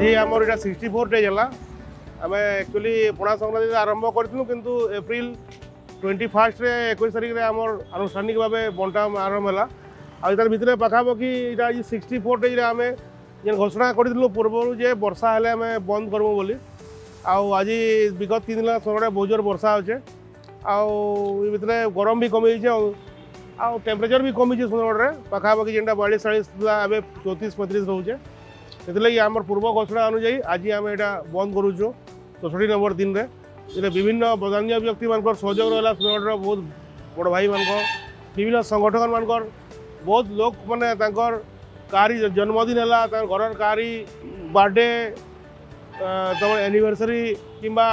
आज आमर यहाँ 64 डेज है आम एक्चुअली पणा संक्रांति आरंभ करूँ किंतु एप्रिल 21 रे 21 तारिख में आमर आनुष्ठानिक भाव बंटा आरंभ है आर भितर पाखापाखि आज 64 डेज आम जे घोषणा करूँ पूर्व जे वर्षा हेले आम बंद करमु बोली आज विगत 3 दिन समय बहुत जोर वर्षा अच्छे भितर गरम भी कमी टेम्परेचर भी कमी सुंदरगढ़ में पाखापाखि जेनटा 42-43 एवं 34-35 रोचे से आम पूर्व घोषणा अनुजाई आज आम यहाँ बंद करूँ 64 नंबर दिन में ये विभिन्न बदान्य व्यक्ति मान सहयोग रहा सुंदरगढ़ बहुत बड़ भाई मान विभिन्न संगठन मान बहुत लोक मैंने कहारी जन्मदिन है घर कहारी बर्थडे तुम एनिवर्सरी किंबा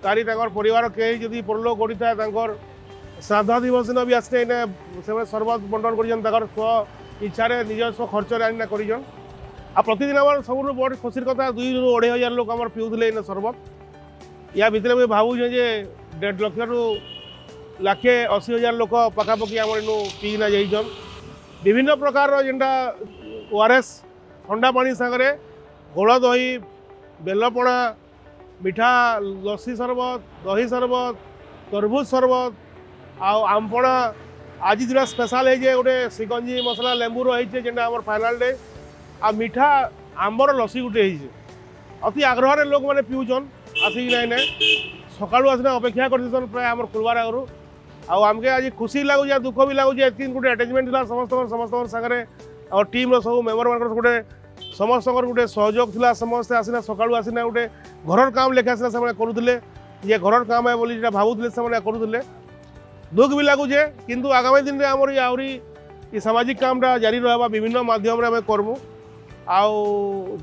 कहारी परिवार कहीं जदि परलोक करता है श्राद्ध दिवस दिन भी आसने से सरबत बंटन कर स्व इच्छा निज स्व खर्च आना कर प्रतिदिन आम सब बड़ खुशी कथा 2,000-2,500 लोक आम पीऊले सरबत या भितर मुझे भावुँ जे 1.5 लाख रु 1,80,000 लोक पाखापाखि आम इन पीना जाइछन विभिन्न प्रकार जेनटा ओआरएस ठंडा पानी सागरे घोल दही बेलपणा मिठा लस्सी शरबत दही शरबत तरबूज शरबत आमपणा आज जो स्पेशल है गोटे सिकंजी मसला लेंबू रही जेनटा आम फाइनाल डे आ मिठा आंबर लस्सी गोटे अति आग्रह लोक मैंने पीऊन आसिक ना सकाळू आसना अपेक्षा कर प्राय आम खुलबार आगु आमके आज खुशी लगुच दुख भी लगुच एत गोटे अटैचमेंट था समस्त सागरे और टीम सब मेम्बर मान गोटे समस्त गोटे सहयोग था समस्ते आसना सकाळू आसना गोटे घर काम लेखा से करुले ये घर काम है बोली भावुले से करुले दुख भी लगुचे किंतु आगामी दिन में आमर आहरी सामाजिक कामटा जारी रहा विभिन्न माध्यम आम करमु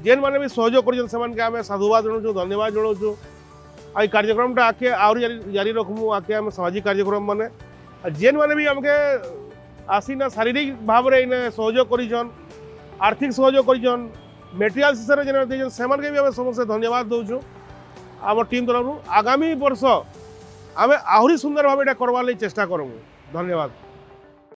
जेन मैंने भी सहयोग कर साधुवाद जनाऊँ धन्यवाद जनाऊँ आ कार्यक्रमटा आगे आहरी जारी रखमु आगे आम सामाजिक कार्यक्रम माने जेन मैंने भी आमके आसीना शारीरिक भाव में सहयोग कर आर्थिक सहयोग कर मेटेरियल हिसाब से भी आम समस्त धन्यवाद दौचु आम टीम तरफ आगामी वर्ष आम आहरी सुंदर भाव यहाँ करवार चेष्टा करूँ धन्यवाद।